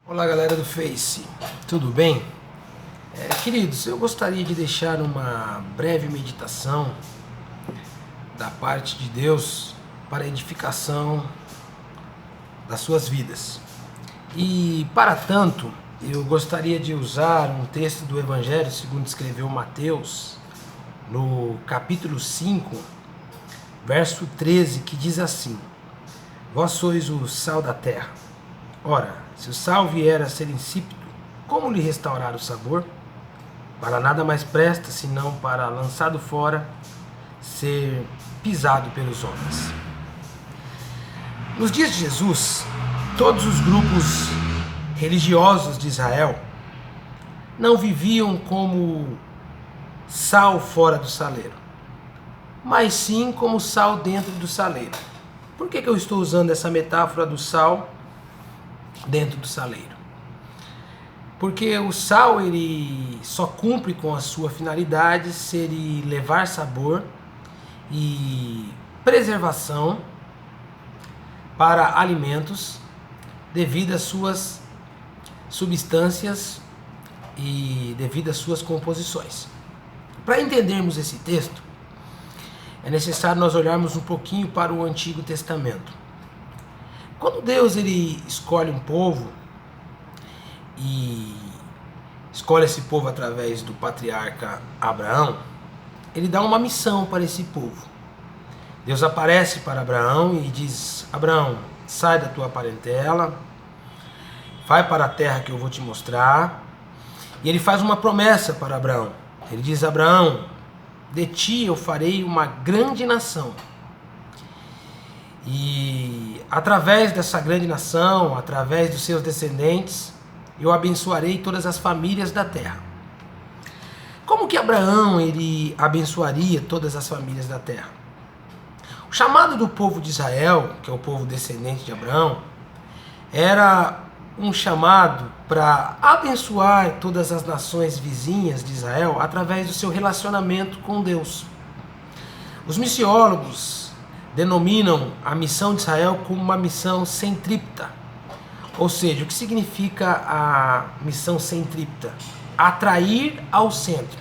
Olá galera do Face, tudo bem? Queridos, eu gostaria de deixar uma breve meditação da parte de Deus para a edificação das suas vidas. E para tanto, eu gostaria de usar um texto do Evangelho segundo escreveu Mateus, no capítulo 5, verso 13, que diz assim: Vós sois o sal da terra. Ora, se o sal vier a ser insípido, como lhe restaurar o sabor? Para nada mais presta, senão para, lançado fora, ser pisado pelos homens. Nos dias de Jesus, todos os grupos religiosos de Israel não viviam como sal fora do saleiro, mas sim como sal dentro do saleiro. Por que eu estou usando essa metáfora do sal dentro do saleiro? Porque o sal ele só cumpre com a sua finalidade se ele levar sabor e preservação para alimentos devido às suas substâncias e devido às suas composições. Para entendermos esse texto, é necessário nós olharmos um pouquinho para o Antigo Testamento. Quando Deus ele escolhe um povo e escolhe esse povo através do patriarca Abraão, ele dá uma missão para esse povo. Deus aparece para Abraão e diz: Abraão, sai da tua parentela, vai para a terra que eu vou te mostrar. E ele faz uma promessa para Abraão. Ele diz: Abraão, de ti eu farei uma grande nação. E através dessa grande nação, através dos seus descendentes, eu abençoarei todas as famílias da terra. Como que Abraão ele abençoaria todas as famílias da terra? O chamado do povo de Israel, que é o povo descendente de Abraão, era um chamado para abençoar todas as nações vizinhas de Israel através do seu relacionamento com Deus. Os missiólogos denominam a missão de Israel como uma missão centrípeta. Ou seja, o que significa a missão centrípeta? Atrair ao centro.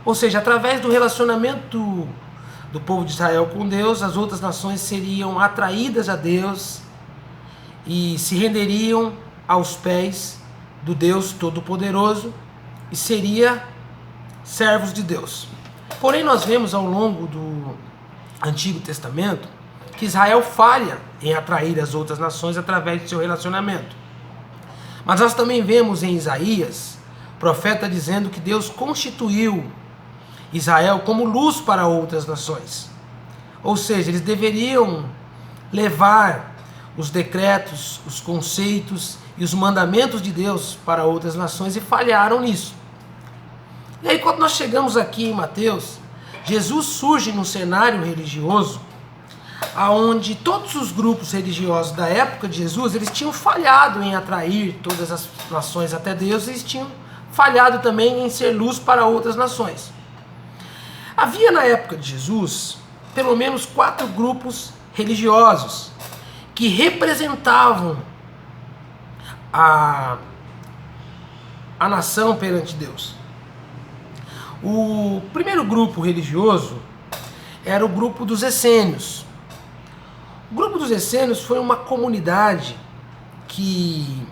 Ou seja, através do relacionamento do povo de Israel com Deus, as outras nações seriam atraídas a Deus e se renderiam aos pés do Deus Todo-Poderoso e seriam servos de Deus. Porém, nós vemos ao longo do Antigo Testamento que Israel falha em atrair as outras nações através do seu relacionamento. Mas nós também vemos em Isaías, profeta dizendo que Deus constituiu Israel como luz para outras nações. Ou seja, eles deveriam levar os decretos, os conceitos e os mandamentos de Deus para outras nações e falharam nisso. E aí quando nós chegamos aqui em Mateus, Jesus surge num cenário religioso aonde todos os grupos religiosos da época de Jesus, eles tinham falhado em atrair todas as nações até Deus, eles tinham falhado também em ser luz para outras nações. Havia na época de Jesus pelo menos 4 grupos religiosos que representavam a nação perante Deus. O primeiro grupo religioso era o grupo dos essênios. O grupo dos essênios foi uma comunidade que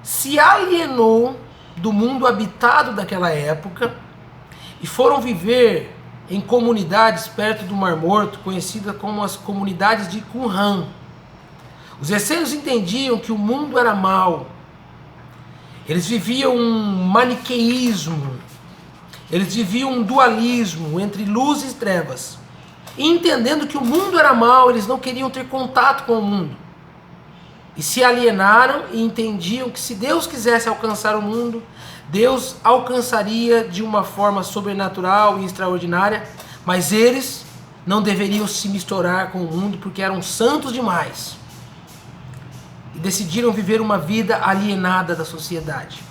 se alienou do mundo habitado daquela época e foram viver em comunidades perto do Mar Morto, conhecidas como as comunidades de Qumran. Os essênios entendiam que o mundo era mau. Eles viviam um maniqueísmo. Eles viviam um dualismo entre luz e trevas. E entendendo que o mundo era mau, eles não queriam ter contato com o mundo. E se alienaram e entendiam que se Deus quisesse alcançar o mundo, Deus alcançaria de uma forma sobrenatural e extraordinária, mas eles não deveriam se misturar com o mundo porque eram santos demais. E decidiram viver uma vida alienada da sociedade.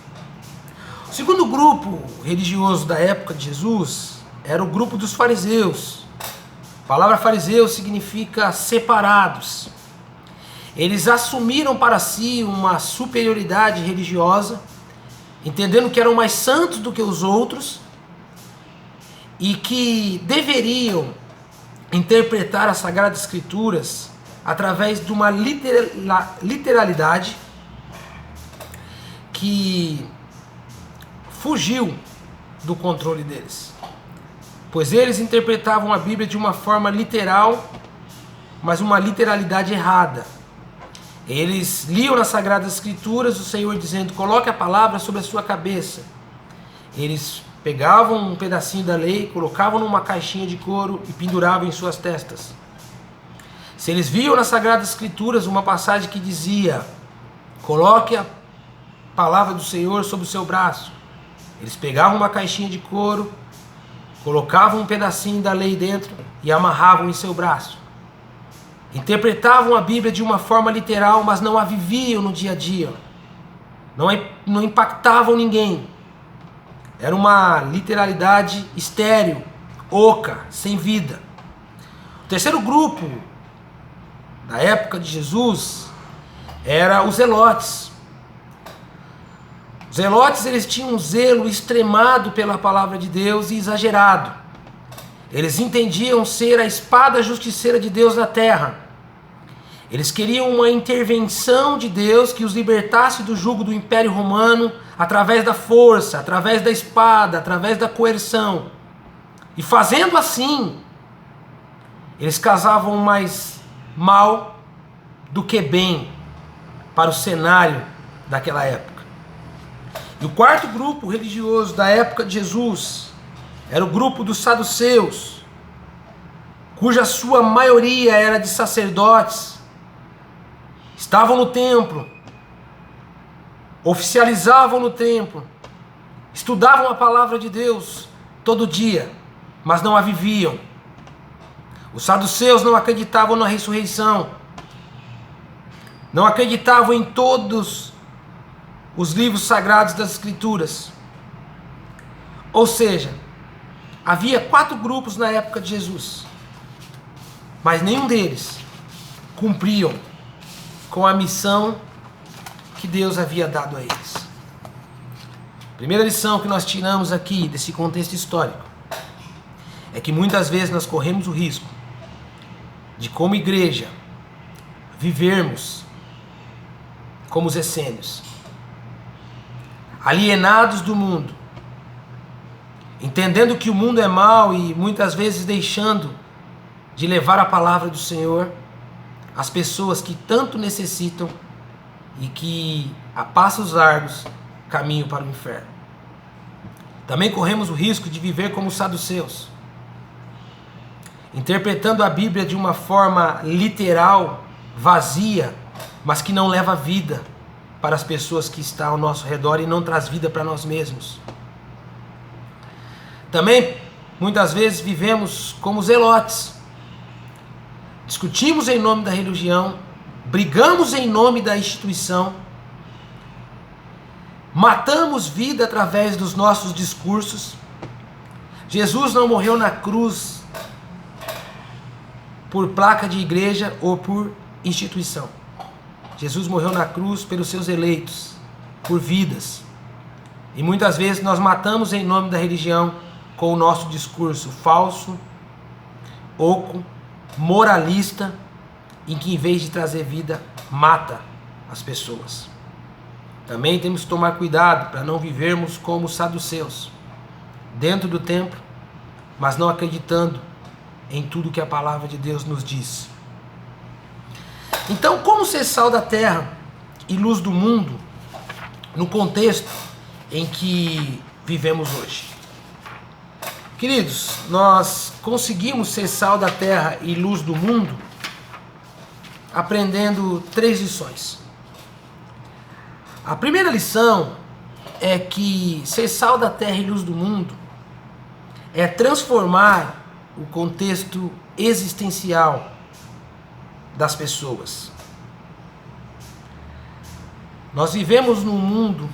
O segundo grupo religioso da época de Jesus era o grupo dos fariseus. A palavra fariseu significa separados. Eles assumiram para si uma superioridade religiosa, entendendo que eram mais santos do que os outros e que deveriam interpretar as Sagradas Escrituras através de uma literalidade que fugiu do controle deles. Pois eles interpretavam a Bíblia de uma forma literal, mas uma literalidade errada. Eles liam nas Sagradas Escrituras o Senhor dizendo: coloque a palavra sobre a sua cabeça. Eles pegavam um pedacinho da lei, colocavam numa caixinha de couro e penduravam em suas testas. Se eles viam nas Sagradas Escrituras uma passagem que dizia: coloque a palavra do Senhor sobre o seu braço, eles pegavam uma caixinha de couro, colocavam um pedacinho da lei dentro e amarravam em seu braço. Interpretavam a Bíblia de uma forma literal, mas não a viviam no dia a dia. Não impactavam ninguém. Era uma literalidade estéril, oca, sem vida. O terceiro grupo da época de Jesus era os zelotes. Os zelotes, eles tinham um zelo extremado pela palavra de Deus e exagerado. Eles entendiam ser a espada justiceira de Deus na terra. Eles queriam uma intervenção de Deus que os libertasse do jugo do Império Romano através da força, através da espada, através da coerção. E fazendo assim, eles causavam mais mal do que bem para o cenário daquela época. E o quarto grupo religioso da época de Jesus era o grupo dos saduceus, cuja sua maioria era de sacerdotes. Estavam no templo, oficializavam no templo, estudavam a palavra de Deus todo dia, mas não a viviam. Os saduceus não acreditavam na ressurreição, não acreditavam em todos os livros sagrados das Escrituras. Ou seja, havia 4 grupos na época de Jesus, mas nenhum deles cumpriam com a missão que Deus havia dado a eles. Primeira lição que nós tiramos aqui desse contexto histórico é que muitas vezes nós corremos o risco de, como igreja, vivermos como os essênios, alienados do mundo, entendendo que o mundo é mau e muitas vezes deixando de levar a palavra do Senhor às pessoas que tanto necessitam e que a passos largos caminham para o inferno. Também corremos o risco de viver como os saduceus, interpretando a Bíblia de uma forma literal, vazia, mas que não leva vida para as pessoas que estão ao nosso redor e não traz vida para nós mesmos. Também, muitas vezes, vivemos como zelotes. Discutimos em nome da religião, brigamos em nome da instituição, matamos vida através dos nossos discursos. Jesus não morreu na cruz por placa de igreja ou por instituição. Jesus morreu na cruz pelos seus eleitos, por vidas. E muitas vezes nós matamos em nome da religião com o nosso discurso falso, oco, moralista, em que em vez de trazer vida, mata as pessoas. Também temos que tomar cuidado para não vivermos como os saduceus, dentro do templo, mas não acreditando em tudo que a palavra de Deus nos diz. Então, como ser sal da terra e luz do mundo no contexto em que vivemos hoje? Queridos, nós conseguimos ser sal da terra e luz do mundo aprendendo 3 lições. A primeira lição é que ser sal da terra e luz do mundo é transformar o contexto existencial das pessoas. Nós vivemos num mundo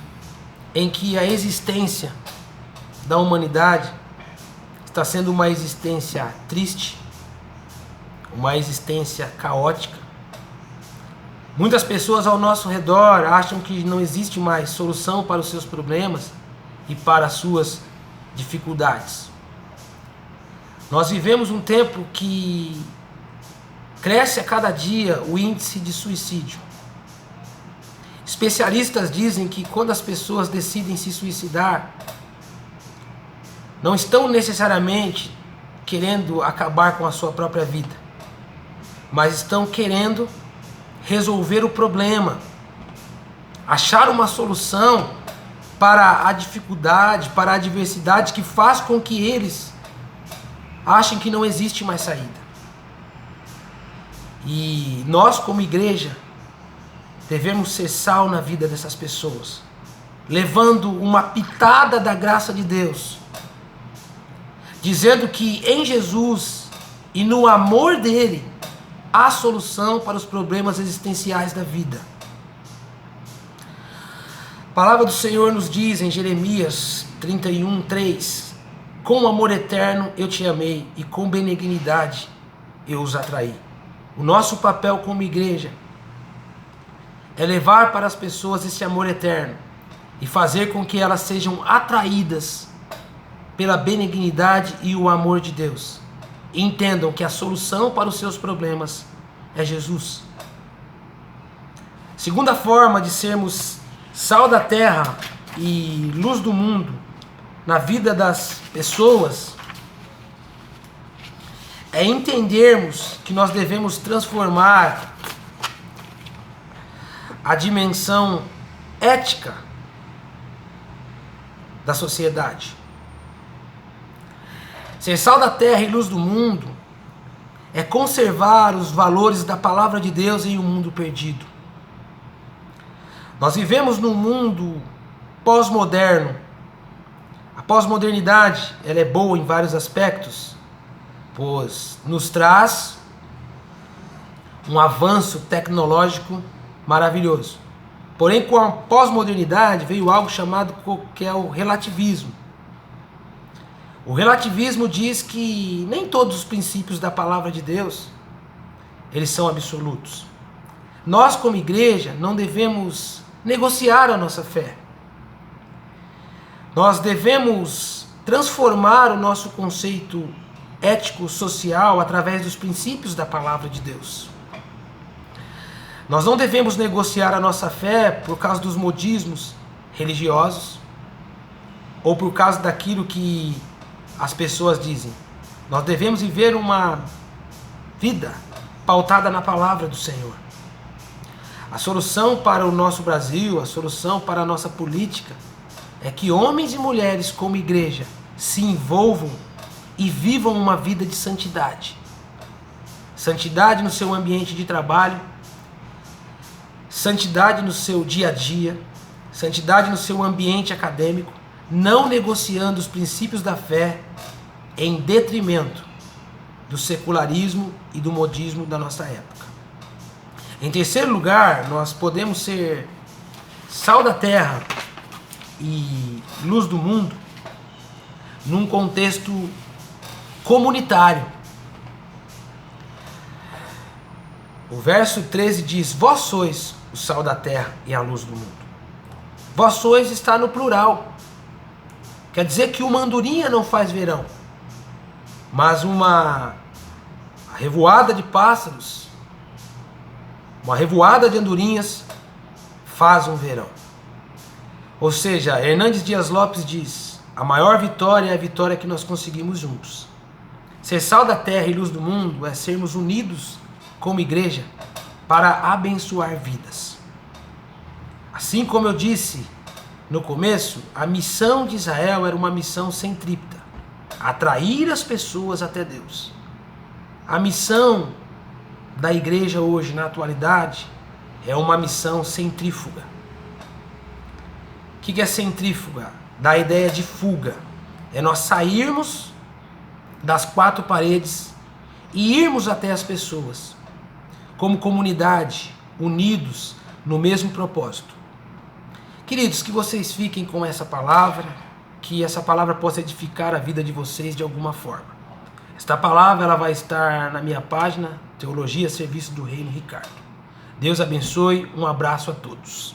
em que a existência da humanidade está sendo uma existência triste, uma existência caótica, Muitas pessoas ao nosso redor acham que não existe mais solução para os seus problemas e para as suas dificuldades. Nós vivemos um tempo que cresce a cada dia o índice de suicídio. Especialistas dizem que quando as pessoas decidem se suicidar, não estão necessariamente querendo acabar com a sua própria vida, mas estão querendo resolver o problema, achar uma solução para a dificuldade, para a adversidade que faz com que eles achem que não existe mais saída. E nós, como igreja, devemos ser sal na vida dessas pessoas, levando uma pitada da graça de Deus, dizendo que em Jesus e no amor dele há solução para os problemas existenciais da vida. A palavra do Senhor nos diz em Jeremias 31:3: com amor eterno eu te amei e com benignidade eu os atraí. O nosso papel como igreja é levar para as pessoas esse amor eterno e fazer com que elas sejam atraídas pela benignidade e o amor de Deus. E entendam que a solução para os seus problemas é Jesus. Segunda forma de sermos sal da terra e luz do mundo na vida das pessoas é entendermos que nós devemos transformar a dimensão ética da sociedade. Ser sal da terra e luz do mundo é conservar os valores da palavra de Deus em um mundo perdido. Nós vivemos num mundo pós-moderno. A pós-modernidade, ela é boa em vários aspectos, pois nos traz um avanço tecnológico maravilhoso. Porém, com a pós-modernidade veio algo chamado que é o relativismo. O relativismo diz que nem todos os princípios da palavra de Deus eles são absolutos. Nós, como igreja, não devemos negociar a nossa fé. Nós devemos transformar o nosso conceito ético-social através dos princípios da palavra de Deus. Nós não devemos negociar a nossa fé por causa dos modismos religiosos ou por causa daquilo que as pessoas dizem. Nós devemos viver uma vida pautada na palavra do Senhor. A solução para o nosso Brasil, a solução para a nossa política é que homens e mulheres como igreja se envolvam e vivam uma vida de santidade. Santidade no seu ambiente de trabalho, santidade no seu dia a dia, santidade no seu ambiente acadêmico, não negociando os princípios da fé em detrimento do secularismo e do modismo da nossa época. Em terceiro lugar, nós podemos ser sal da terra e luz do mundo num contexto comunitário. O verso 13 diz: vós sois o sal da terra e a luz do mundo. Vós sois está no plural. Quer dizer que uma andorinha não faz verão, mas uma revoada de pássaros, uma revoada de andorinhas faz um verão. Ou seja, Hernandes Dias Lopes diz: a maior vitória é a vitória que nós conseguimos juntos. Ser sal da terra e luz do mundo é sermos unidos como igreja para abençoar vidas. Assim como eu disse no começo, a missão de Israel era uma missão centrípeta, atrair as pessoas até Deus. A missão da igreja hoje, na atualidade, é uma missão centrífuga. O que é centrífuga? Da ideia de fuga. É nós sairmos das quatro paredes e irmos até as pessoas, como comunidade, unidos no mesmo propósito. Queridos, que vocês fiquem com essa palavra, que essa palavra possa edificar a vida de vocês de alguma forma. Esta palavra ela vai estar na minha página, Teologia Serviço do Reino Ricardo. Deus abençoe, um abraço a todos.